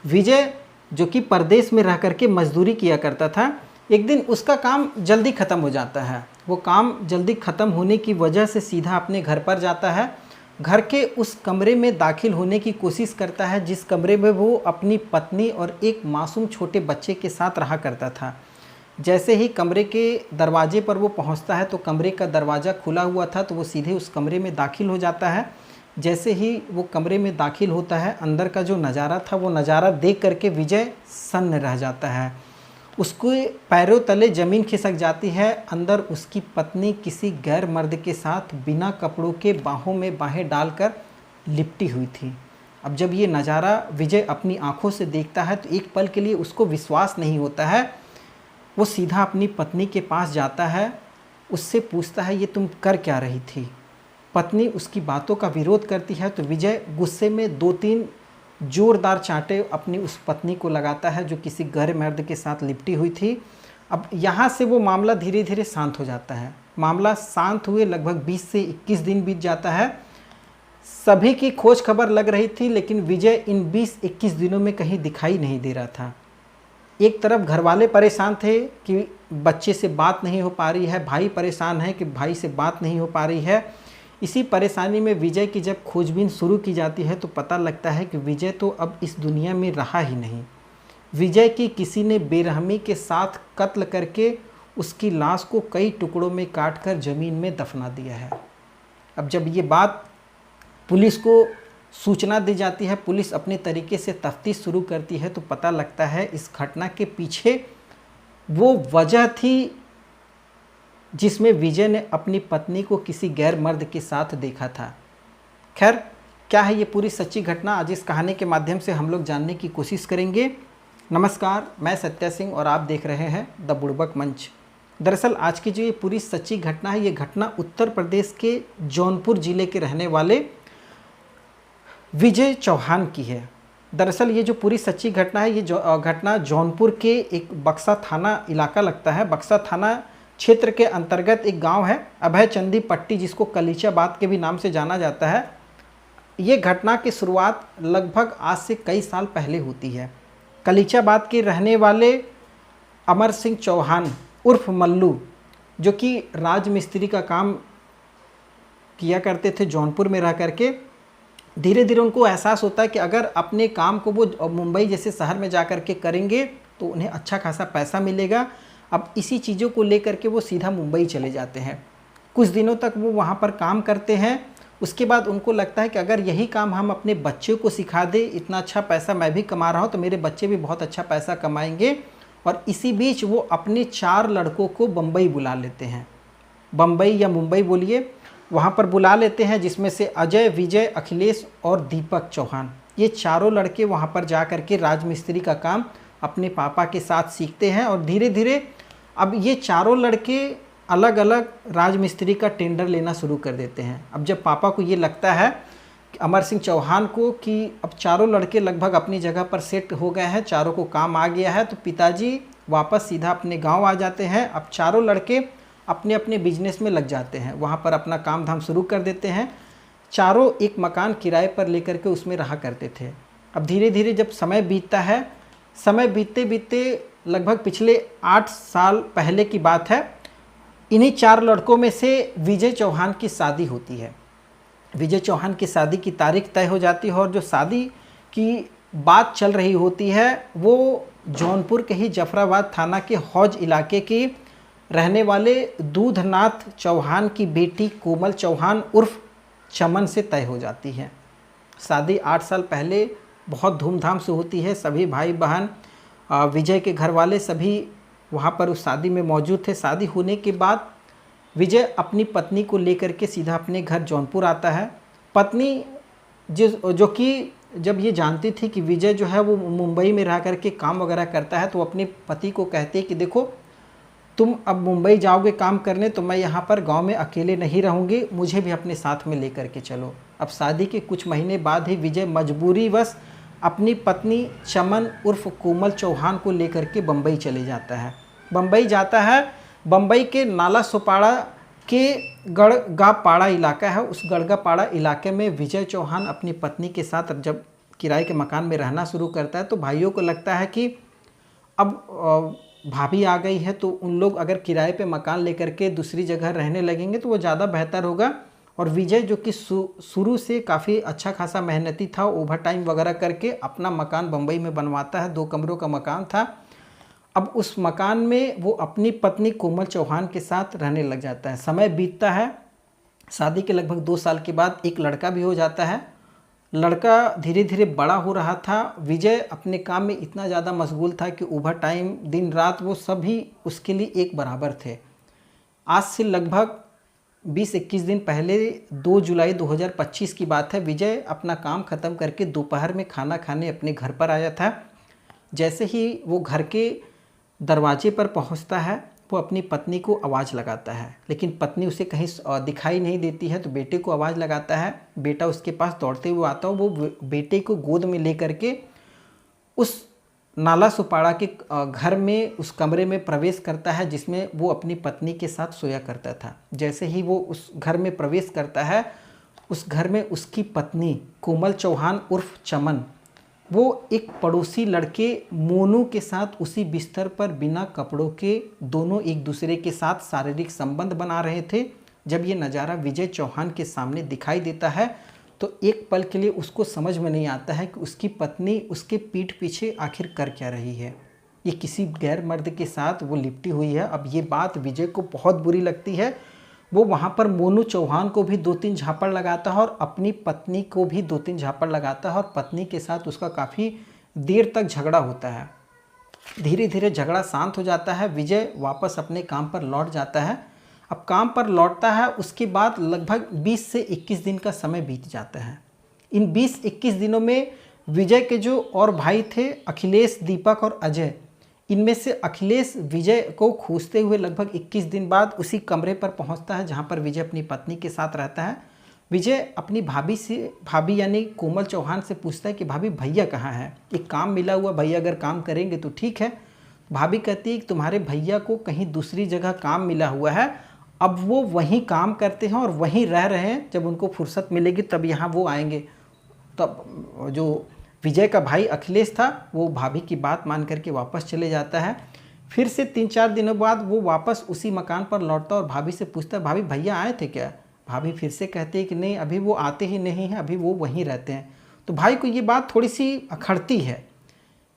विजय जो कि परदेश में रह करके मजदूरी किया करता था, एक दिन उसका काम जल्दी ख़त्म हो जाता है। वो काम जल्दी ख़त्म होने की वजह से सीधा अपने घर पर जाता है। घर के उस कमरे में दाखिल होने की कोशिश करता है जिस कमरे में वो अपनी पत्नी और एक मासूम छोटे बच्चे के साथ रहा करता था। जैसे ही कमरे के दरवाजे पर वो पहुंचता है तो कमरे का दरवाज़ा खुला हुआ था, तो वो सीधे उस कमरे में दाखिल हो जाता है। जैसे ही वो कमरे में दाखिल होता है, अंदर का जो नज़ारा था वो नज़ारा देख करके विजय सन्न रह जाता है। उसके पैरों तले ज़मीन खिसक जाती है। अंदर उसकी पत्नी किसी गैर मर्द के साथ बिना कपड़ों के बाहों में बाहें डालकर लिपटी हुई थी। अब जब ये नज़ारा विजय अपनी आंखों से देखता है तो एक पल के लिए उसको विश्वास नहीं होता है। वो सीधा अपनी पत्नी के पास जाता है, उससे पूछता है, ये तुम कर क्या रही थी? पत्नी उसकी बातों का विरोध करती है तो विजय गुस्से में 2-3 जोरदार चांटे अपनी उस पत्नी को लगाता है जो किसी गैर मर्द के साथ लिपटी हुई थी। अब यहाँ से वो मामला धीरे धीरे शांत हो जाता है। मामला शांत हुए लगभग 20 से 21 दिन बीत जाता है। सभी की खोज खबर लग रही थी, लेकिन विजय इन 20-21 दिनों में कहीं दिखाई नहीं दे रहा था। एक तरफ घर वाले परेशान थे कि बच्चे से बात नहीं हो पा रही है, भाई परेशान है कि भाई से बात नहीं हो पा रही है। इसी परेशानी में विजय की जब खोजबीन शुरू की जाती है तो पता लगता है कि विजय तो अब इस दुनिया में रहा ही नहीं। विजय की किसी ने बेरहमी के साथ कत्ल करके उसकी लाश को कई टुकड़ों में काटकर ज़मीन में दफना दिया है। अब जब ये बात पुलिस को सूचना दी जाती है, पुलिस अपने तरीके से तफ्तीश शुरू करती है, तो पता लगता है इस घटना के पीछे वो वजह थी जिसमें विजय ने अपनी पत्नी को किसी गैर मर्द के साथ देखा था। खैर, क्या है ये पूरी सच्ची घटना, आज इस कहानी के माध्यम से हम लोग जानने की कोशिश करेंगे। नमस्कार, मैं सत्या सिंह और आप देख रहे हैं द बुड़बक मंच। दरअसल आज की जो ये पूरी सच्ची घटना है, ये घटना उत्तर प्रदेश के जौनपुर ज़िले के रहने वाले विजय चौहान की है। दरअसल ये जो पूरी सच्ची घटना है, ये घटना जौनपुर के एक बक्सा थाना इलाका लगता है। बक्सा थाना क्षेत्र के अंतर्गत एक गांव है अभय चंदी पट्टी, जिसको कलीचाबाद के भी नाम से जाना जाता है। ये घटना की शुरुआत लगभग आज से कई साल पहले होती है। कलीचाबाद के रहने वाले अमर सिंह चौहान उर्फ मल्लू, जो कि राजमिस्त्री का काम किया करते थे जौनपुर में रह करके, धीरे धीरे उनको एहसास होता है कि अगर अपने काम को वो मुंबई जैसे शहर में जा कर के करेंगे तो उन्हें अच्छा खासा पैसा मिलेगा। अब इसी चीज़ों को लेकर के वो सीधा मुंबई चले जाते हैं। कुछ दिनों तक वो वहाँ पर काम करते हैं। उसके बाद उनको लगता है कि अगर यही काम हम अपने बच्चे को सिखा दें, इतना अच्छा पैसा मैं भी कमा रहा हूँ तो मेरे बच्चे भी बहुत अच्छा पैसा कमाएंगे। और इसी बीच वो अपने 4 लड़कों को बम्बई बुला लेते हैं, बम्बई या मुंबई बोलिए, वहाँ पर बुला लेते हैं, जिसमें से अजय, विजय, अखिलेश और दीपक चौहान, ये चारों लड़के वहाँ पर जा कर के राजमिस्त्री का काम अपने पापा के साथ सीखते हैं। और धीरे धीरे अब ये चारों लड़के अलग अलग राजमिस्त्री का टेंडर लेना शुरू कर देते हैं। अब जब पापा को ये लगता है कि अमर सिंह चौहान को कि अब चारों लड़के लगभग अपनी जगह पर सेट हो गए हैं, चारों को काम आ गया है, तो पिताजी वापस सीधा अपने गांव आ जाते हैं। अब चारों लड़के अपने अपने बिजनेस में लग जाते हैं, वहाँ पर अपना काम धाम शुरू कर देते हैं। चारों एक मकान किराए पर लेकर के उसमें रहा करते थे। अब धीरे धीरे जब समय बीतता है, समय बीतते बीतते लगभग पिछले 8 साल पहले की बात है, इन्हीं 4 लड़कों में से विजय चौहान की शादी होती है। विजय चौहान की शादी की तारीख तय हो जाती है और जो शादी की बात चल रही होती है वो जौनपुर के ही जफराबाद थाना के हौज इलाके की रहने वाले दूधनाथ चौहान की बेटी कोमल चौहान उर्फ चमन से तय हो जाती है। शादी 8 साल पहले बहुत धूमधाम से होती है। सभी भाई बहन, विजय के घर वाले सभी वहाँ पर उस शादी में मौजूद थे। शादी होने के बाद विजय अपनी पत्नी को लेकर के सीधा अपने घर जौनपुर आता है। पत्नी जो कि जब ये जानती थी कि विजय जो है वो मुंबई में रह करके काम वगैरह करता है, तो अपने पति को कहती है कि देखो, तुम अब मुंबई जाओगे काम करने तो मैं यहाँ पर गांव में अकेले नहीं रहूँगी, मुझे भी अपने साथ में लेकर के चलो। अब शादी के कुछ महीने बाद ही विजय मजबूरीवश अपनी पत्नी चमन उर्फ कोमल चौहान को लेकर के बम्बई चले जाता है। बम्बई जाता है। बम्बई के नाला सोपाड़ा के गड़गापाड़ा इलाका है, उस गड़गापाड़ा इलाके में विजय चौहान अपनी पत्नी के साथ जब किराए के मकान में रहना शुरू करता है तो भाइयों को लगता है कि अब भाभी आ गई है तो उन लोग अगर किराए पे मकान लेकर के दूसरी जगह रहने लगेंगे तो वो ज़्यादा बेहतर होगा। और विजय जो कि शुरू से काफ़ी अच्छा खासा मेहनती था, ओवर टाइम वगैरह करके अपना मकान बम्बई में बनवाता है। 2 कमरों का मकान था। अब उस मकान में वो अपनी पत्नी कोमल चौहान के साथ रहने लग जाता है। समय बीतता है, शादी के लगभग 2 साल के बाद एक लड़का भी हो जाता है। लड़का धीरे धीरे बड़ा हो रहा था। विजय अपने काम में इतना ज़्यादा मशगूल था कि ओवर टाइम दिन रात वो सभी उसके लिए एक बराबर थे। आज से लगभग 20-21 दिन पहले 2 जुलाई 2025 की बात है। विजय अपना काम ख़त्म करके दोपहर में खाना खाने अपने घर पर आया था। जैसे ही वो घर के दरवाजे पर पहुंचता है वो अपनी पत्नी को आवाज़ लगाता है, लेकिन पत्नी उसे कहीं दिखाई नहीं देती है तो बेटे को आवाज़ लगाता है। बेटा उसके पास दौड़ते हुए आता है। वो बेटे को गोद में लेकर के उस नाला सुपाड़ा के घर में उस कमरे में प्रवेश करता है जिसमें वो अपनी पत्नी के साथ सोया करता था। जैसे ही वो उस घर में प्रवेश करता है, उस घर में उसकी पत्नी कोमल चौहान उर्फ चमन वो एक पड़ोसी लड़के मोनू के साथ उसी बिस्तर पर बिना कपड़ों के दोनों एक दूसरे के साथ शारीरिक संबंध बना रहे थे। जब ये नज़ारा विजय चौहान के सामने दिखाई देता है तो एक पल के लिए उसको समझ में नहीं आता है कि उसकी पत्नी उसके पीठ पीछे आखिर कर क्या रही है। ये किसी गैर मर्द के साथ वो लिपटी हुई है। अब ये बात विजय को बहुत बुरी लगती है। वो वहाँ पर मोनू चौहान को भी 2-3 झापड़ लगाता है और अपनी पत्नी को भी 2-3 झापड़ लगाता है और पत्नी के साथ उसका काफ़ी देर तक झगड़ा होता है। धीरे धीरे झगड़ा शांत हो जाता है। विजय वापस अपने काम पर लौट जाता है। अब काम पर लौटता है, उसके बाद लगभग 20 से 21 दिन का समय बीत जाता है। इन 20-21 दिनों में विजय के जो और भाई थे अखिलेश, दीपक और अजय, इनमें से अखिलेश विजय को खोजते हुए लगभग 21 दिन बाद उसी कमरे पर पहुंचता है जहां पर विजय अपनी पत्नी के साथ रहता है। विजय अपनी भाभी यानी कोमल चौहान से पूछता है कि भाभी भैया कहाँ हैं, एक काम मिला हुआ, भैया अगर काम करेंगे तो ठीक है। भाभी कहती है कि तुम्हारे भैया को कहीं दूसरी जगह काम मिला हुआ है, अब वो वहीं काम करते हैं और वहीं रह रहे हैं, जब उनको फुर्सत मिलेगी तब यहाँ वो आएंगे। तब जो विजय का भाई अखिलेश था वो भाभी की बात मान करके वापस चले जाता है। फिर से 3-4 दिनों बाद वो वापस उसी मकान पर लौटता और भाभी से पूछता है भाभी भैया आए थे क्या। भाभी फिर से कहती है कि नहीं, अभी वो आते ही नहीं हैं, अभी वो वहीं रहते हैं। तो भाई को ये बात थोड़ी सी अखड़ती है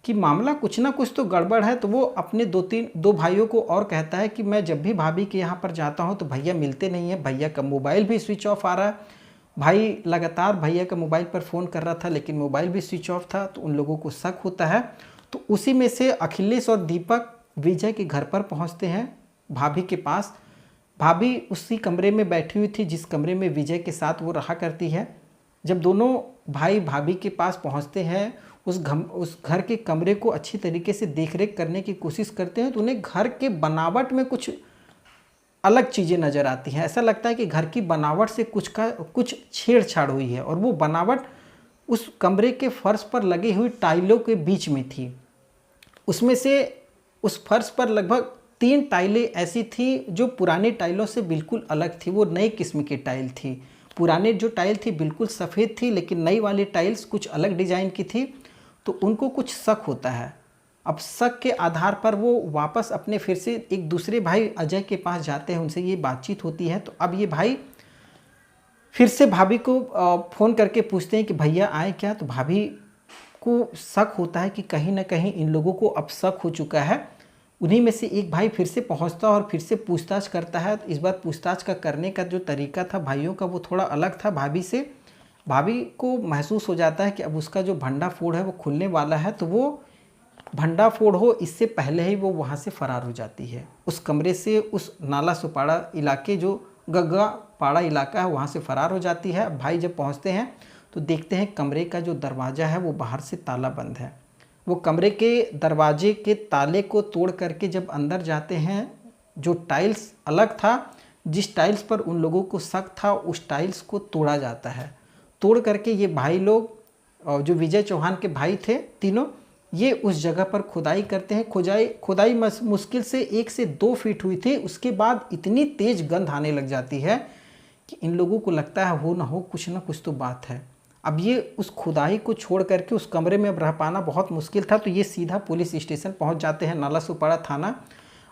कि मामला कुछ ना कुछ तो गड़बड़ है। तो वो अपने 2 भाइयों को और कहता है कि मैं जब भी भाभी के यहाँ पर जाता हूँ तो भैया मिलते नहीं हैं, भैया का मोबाइल भी स्विच ऑफ आ रहा है। भाई लगातार भैया का मोबाइल पर फ़ोन कर रहा था लेकिन मोबाइल भी स्विच ऑफ था, तो उन लोगों को शक होता है। तो उसी में से अखिलेश और दीपक विजय के घर पर पहुंचते हैं भाभी के पास। भाभी उसी कमरे में बैठी हुई थी जिस कमरे में विजय के साथ वो रहा करती है। जब दोनों भाई भाभी के पास पहुंचते हैं, उस घर के कमरे को अच्छी तरीके से देखरेख करने की कोशिश करते हैं तो उन्हें घर के बनावट में कुछ अलग चीज़ें नज़र आती हैं। ऐसा लगता है कि घर की बनावट से कुछ छेड़छाड़ हुई है और वो बनावट उस कमरे के फर्श पर लगी हुई टाइलों के बीच में थी। उसमें से उस फर्श पर लगभग 3 टाइलें ऐसी थी जो पुरानी टाइलों से बिल्कुल अलग थी। वो नई किस्म की टाइल थी। पुरानी जो टाइल थी बिल्कुल सफ़ेद थी लेकिन नई वाली टाइल्स कुछ अलग डिज़ाइन की थी। तो उनको कुछ शक होता है। अब शक के आधार पर वो वापस अपने फिर से एक दूसरे भाई अजय के पास जाते हैं, उनसे ये बातचीत होती है। तो अब ये भाई फिर से भाभी को फ़ोन करके पूछते हैं कि भैया आए क्या। तो भाभी को शक होता है कि कहीं ना कहीं इन लोगों को अब शक हो चुका है। उन्हीं में से एक भाई फिर से पहुंचता और फिर से पूछताछ करता है। तो इस बार पूछताछ का करने का जो तरीका था भाइयों का वो थोड़ा अलग था भाभी से। भाभी को महसूस हो जाता है कि अब उसका जो भंडाफोड़ है वो खुलने वाला है, तो वो भंडाफोड़ हो इससे पहले ही वो वहाँ से फरार हो जाती है। उस कमरे से उस नाला सुपाड़ा इलाके, जो गग्गा पाड़ा इलाका है, वहाँ से फरार हो जाती है। भाई जब पहुँचते हैं तो देखते हैं कमरे का जो दरवाज़ा है वो बाहर से ताला बंद है। वो कमरे के दरवाजे के ताले को तोड़ करके जब अंदर जाते हैं, जो टाइल्स अलग था, जिस टाइल्स पर उन लोगों को शक था उस टाइल्स को तोड़ा जाता है। तोड़ करके ये भाई लोग, जो विजय चौहान के भाई थे तीनों, ये उस जगह पर खुदाई करते हैं। खुदाई मुश्किल से 1 से 2 फीट हुई थी। उसके बाद इतनी तेज़ गंध आने लग जाती है कि इन लोगों को लगता है हो ना हो कुछ ना कुछ तो बात है। अब ये उस खुदाई को छोड़ करके उस कमरे में अब रह पाना बहुत मुश्किल था, तो ये सीधा पुलिस स्टेशन पहुंच जाते हैं, नालासोपारा थाना।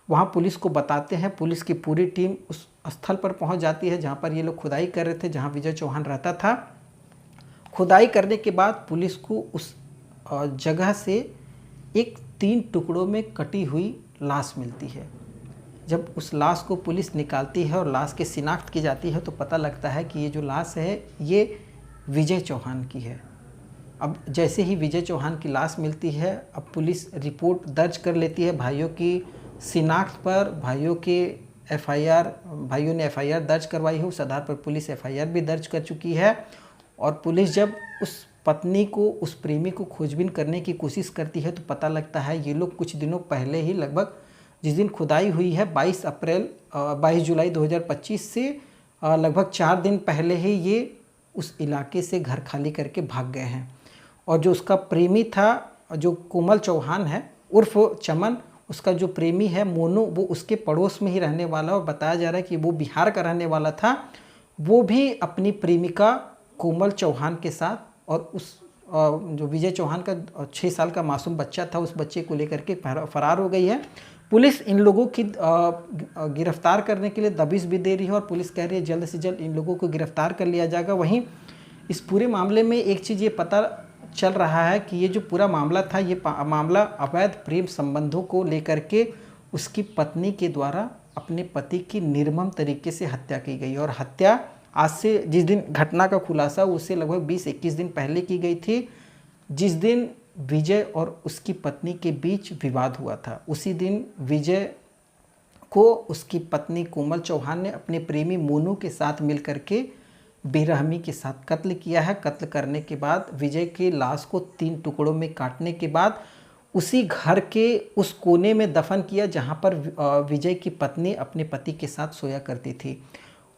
वहाँ पुलिस को बताते हैं, पुलिस की पूरी टीम उस स्थल पर पहुंच जाती है जहाँ पर ये लोग खुदाई कर रहे थे, जहाँ विजय चौहान रहता था। खुदाई करने के बाद पुलिस को उस जगह से एक 3 टुकड़ों में कटी हुई लाश मिलती है। जब उस लाश को पुलिस निकालती है और लाश की शिनाख्त की जाती है तो पता लगता है कि ये जो लाश है ये विजय चौहान की है। अब जैसे ही विजय चौहान की लाश मिलती है, अब पुलिस रिपोर्ट दर्ज कर लेती है भाइयों की शिनाख्त पर। भाइयों ने एफआईआर दर्ज करवाई है, उस आधार पर पुलिस एफआईआर भी दर्ज कर चुकी है। और पुलिस जब उस पत्नी को, उस प्रेमी को खोजबीन करने की कोशिश करती है तो पता लगता है ये लोग कुछ दिनों पहले ही, लगभग जिस दिन खुदाई हुई है 22 जुलाई 2025 से लगभग 4 दिन पहले ही ये उस इलाके से घर खाली करके भाग गए हैं। और जो उसका प्रेमी था, जो कोमल चौहान है उर्फ चमन, उसका जो प्रेमी है मोनू, वो उसके पड़ोस में ही रहने वाला, और बताया जा रहा है कि वो बिहार का रहने वाला था। वो भी अपनी प्रेमिका कोमल चौहान के साथ और उस जो विजय चौहान का 6 साल का मासूम बच्चा था, उस बच्चे को लेकर के फरार हो गई है। पुलिस इन लोगों की गिरफ्तार करने के लिए दबिश भी दे रही है और पुलिस कह रही है जल्द से जल्द इन लोगों को गिरफ्तार कर लिया जाएगा। वहीं इस पूरे मामले में एक चीज़ ये पता चल रहा है कि ये जो पूरा मामला था, ये मामला अवैध प्रेम संबंधों को लेकर के उसकी पत्नी के द्वारा अपने पति की निर्मम तरीके से हत्या की गई। और हत्या आज से, जिस दिन घटना का खुलासा उससे लगभग 20-21 दिन पहले की गई थी, जिस दिन विजय और उसकी पत्नी के बीच विवाद हुआ था। उसी दिन विजय को उसकी पत्नी कोमल चौहान ने अपने प्रेमी मोनू के साथ मिलकर के बेरहमी के साथ कत्ल किया है। कत्ल करने के बाद विजय की लाश को 3 टुकड़ों में काटने के बाद उसी घर के उस कोने में दफन किया जहां पर विजय की पत्नी अपने पति के साथ सोया करती थी।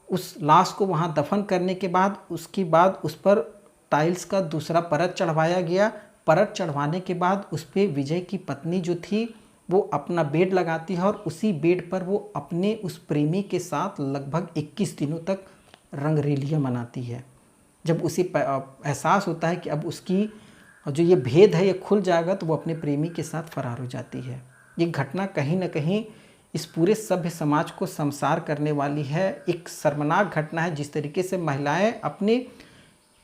उस लाश को वहां दफन करने के बाद उसके बाद उस पर टाइल्स का दूसरा परत चढ़वाया गया। परत चढ़वाने के बाद उस पर विजय की पत्नी जो थी वो अपना बेड लगाती है और उसी बेड पर वो अपने उस प्रेमी के साथ लगभग 21 दिनों तक रंगरेलियाँ मनाती है। जब उसे एहसास होता है कि अब उसकी जो ये भेद है ये खुल जाएगा, तो वो अपने प्रेमी के साथ फरार हो जाती है। ये घटना कहीं ना कहीं इस पूरे सभ्य समाज को शर्मसार करने वाली है। एक शर्मनाक घटना है जिस तरीके से महिलाएं अपने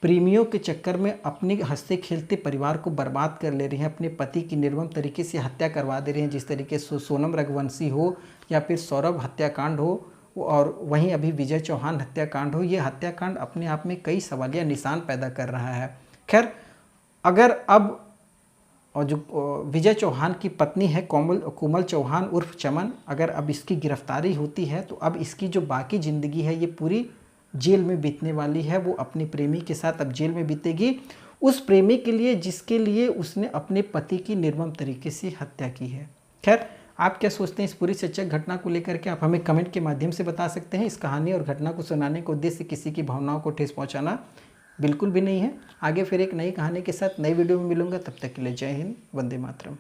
प्रेमियों के चक्कर में अपने हंसते खेलते परिवार को बर्बाद कर ले रही हैं, अपने पति की निर्मम तरीके से हत्या करवा दे रही हैं। जिस तरीके से सोनम रघुवंशी हो या फिर सौरभ हत्याकांड हो और वहीं अभी विजय चौहान हत्याकांड हो, ये हत्याकांड अपने आप में कई सवालिया निशान पैदा कर रहा है। खैर, अगर अब और जो विजय चौहान की पत्नी है कोमल चौहान उर्फ चमन, अगर अब इसकी गिरफ्तारी होती है तो अब इसकी जो बाकी ज़िंदगी है ये पूरी जेल में बीतने वाली है। वो अपने प्रेमी के साथ अब जेल में बीतेगी, उस प्रेमी के लिए जिसके लिए उसने अपने पति की निर्मम तरीके से हत्या की है। खैर, आप क्या सोचते हैं इस पूरी सच्चाई घटना को लेकर के? आप हमें कमेंट के माध्यम से बता सकते हैं। इस कहानी और घटना को सुनाने के उद्देश्य किसी की भावनाओं को ठेस पहुंचाना बिल्कुल भी नहीं है। आगे फिर एक नई कहानी के साथ नई वीडियो में मिलूंगा, तब तक के लिए जय हिंद, वंदे मातरम।